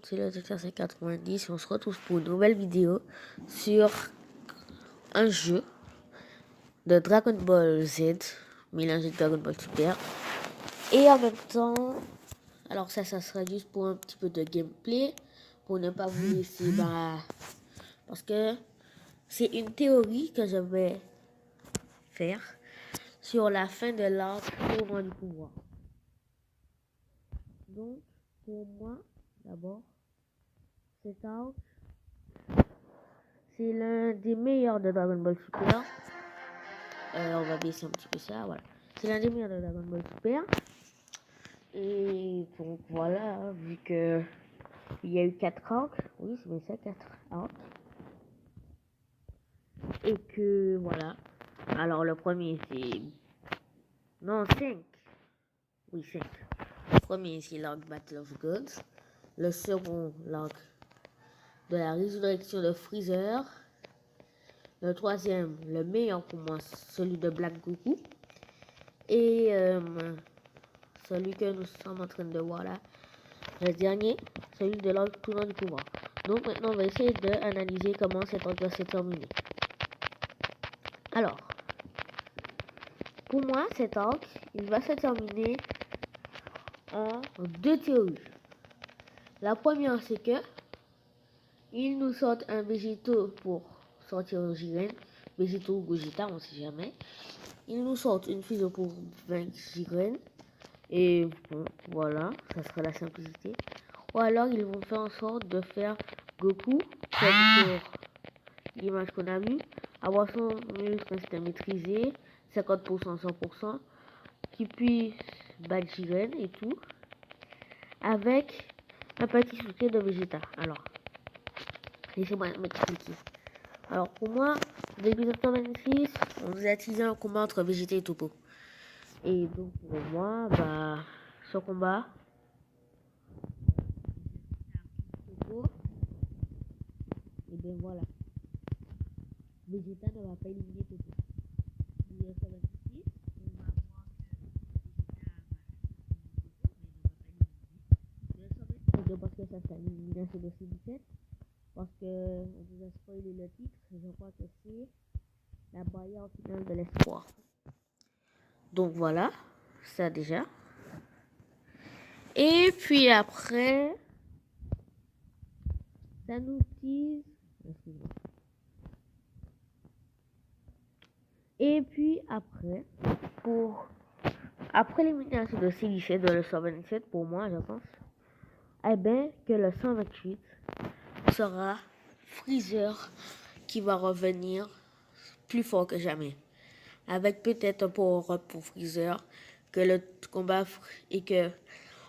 C'est le Docteur C90 et on se retrouve pour une nouvelle vidéo sur un jeu de Dragon Ball Z, mélangé de Dragon Ball Super. Et en même temps, alors ça sera juste pour un petit peu de gameplay, pour ne pas vous laisser, parce que c'est une théorie que je vais faire sur la fin de l'arc Tournoi du pouvoir. Donc, pour moi, d'abord, cet arc, c'est l'un des meilleurs de Dragon Ball Super. On va baisser un petit peu ça, voilà. C'est l'un des meilleurs de Dragon Ball Super. Et donc voilà, vu que il y a eu 4 arcs, oui c'est bien ça, 4 arcs. Et que voilà. Alors le premier c'est... Non, 5. Oui, 5. Le premier c'est l'arc Battle of Gods. Le second, l'arc de la résurrection de Freezer. Le troisième, le meilleur pour moi, celui de Black Goku. Et celui que nous sommes en train de voir là, le dernier, celui de l'arc Tournoi du pouvoir. Donc maintenant, on va essayer d'analyser comment cet arc va se terminer. Alors, pour moi, cet arc, il va se terminer en 2 théories. La première, c'est que il nous sortent un Végéto pour sortir Jiren, Végéto ou Gogeta, on sait jamais. Ils nous sortent une fusion pour vaincre Jiren. Et bon, voilà, ça sera la simplicité. Ou alors, ils vont faire en sorte de faire Goku, comme sur l'image qu'on a vue, avoir son muscle instinct maîtrisé, 50%, 100%, qui puisse battre Jiren et tout, avec un petit soutien de Vegeta. Alors, laissez-moi m'expliquer. Alors, pour moi, dans l'épisode 126, on nous a teasé un combat entre Vegeta et Toppo. Et donc, pour moi, ce combat, Toppo, et bien voilà, Vegeta ne va pas éliminer Toppo. Il y a 126, on va voir que Vegeta va pas éliminer. Parce que ça sera l'élimination de C17. Parce que on nous a spoilé le titre, je crois que c'est la barrière finale de l'espoir. Donc voilà, ça déjà. Et puis après, ça nous tease. Et puis après, après l'élimination de C17 dans le 127, pour moi, je pense, eh bien, que le 128 sera Freezer qui va revenir plus fort que jamais. Avec peut-être un power-up pour Freezer, que le combat et que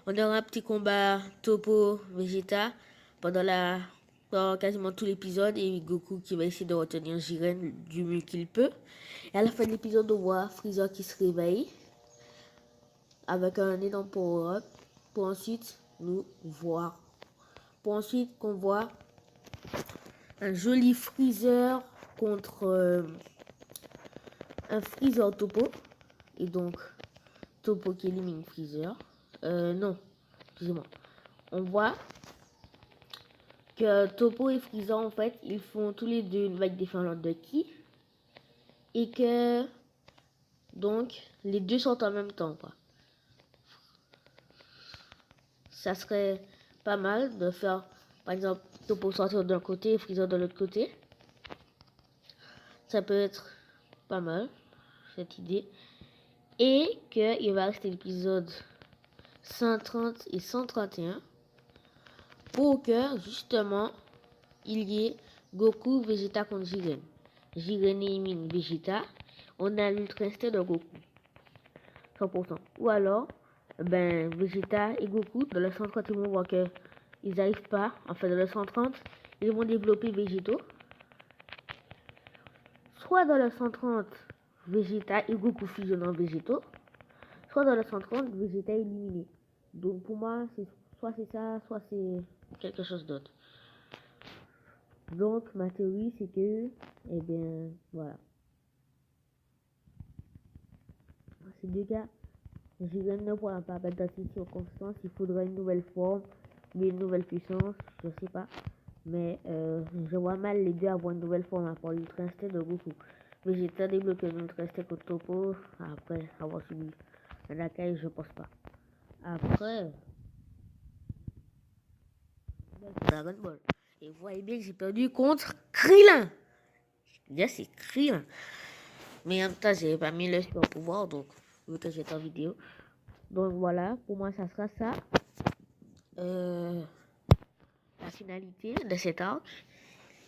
on aura un petit combat Toppo Vegeta pendant quasiment tout l'épisode et Goku qui va essayer de retenir Jiren du mieux qu'il peut. Et à la fin de l'épisode, on voit Freezer qui se réveille avec un énorme power-up pour ensuite qu'on voit un joli Freezer contre un Freezer Toppo. Et donc Toppo qui élimine Freezer. Non, excusez-moi. On voit que Toppo et Freezer, en fait, ils font tous les deux une vague déferlante de ki. Et que, donc, les deux sortent en même temps, quoi. Ça serait pas mal de faire, par exemple, Toppo sortir d'un côté et Freezer de l'autre côté. Ça peut être pas mal, cette idée. Et qu'il va rester l'épisode 130 et 131 pour que, justement, il y ait Goku, Vegeta contre Jiren. Jiren élimine Vegeta. On a l'ultra instinct de Goku. 100%. Ou alors, Vegeta et Goku, dans le 130, ils vont voir qu'ils n'arrivent pas. Enfin, dans le 130, ils vont développer Végéto. Soit dans le 130, Vegeta et Goku fusionnent en Végéto. Soit dans le 130, Vegeta est éliminé. Donc pour moi, soit c'est ça, soit c'est quelque chose d'autre. Donc ma théorie, c'est que, eh bien, voilà. ces deux cas, J-Gun ne pourra pas permettre dans ces circonstances. Il faudrait une nouvelle forme ou une nouvelle puissance, je sais pas. Mais je vois mal les deux avoir une nouvelle forme à part l'Ultra Instinct de Goku. Vegeta débloquer l'Ultra Instinct contre Topo après avoir subi un attaque, je pense pas. Après, Dragon Ball. Et vous voyez bien que j'ai perdu contre Krillin. Bien, c'est Krillin. Mais en même temps, j'ai pas mis le super pouvoir, donc vu que j'étais en vidéo. Donc voilà, pour moi, ça sera ça. La finalité de cet arc.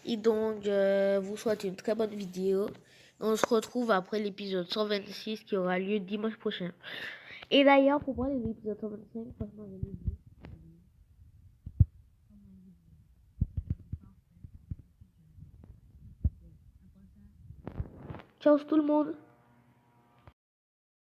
Et donc, vous souhaite une très bonne vidéo. On se retrouve après l'épisode 126 qui aura lieu dimanche prochain. Et d'ailleurs, pour moi, les épisodes 125, franchement, je l'ai dit. Ciao tout le monde!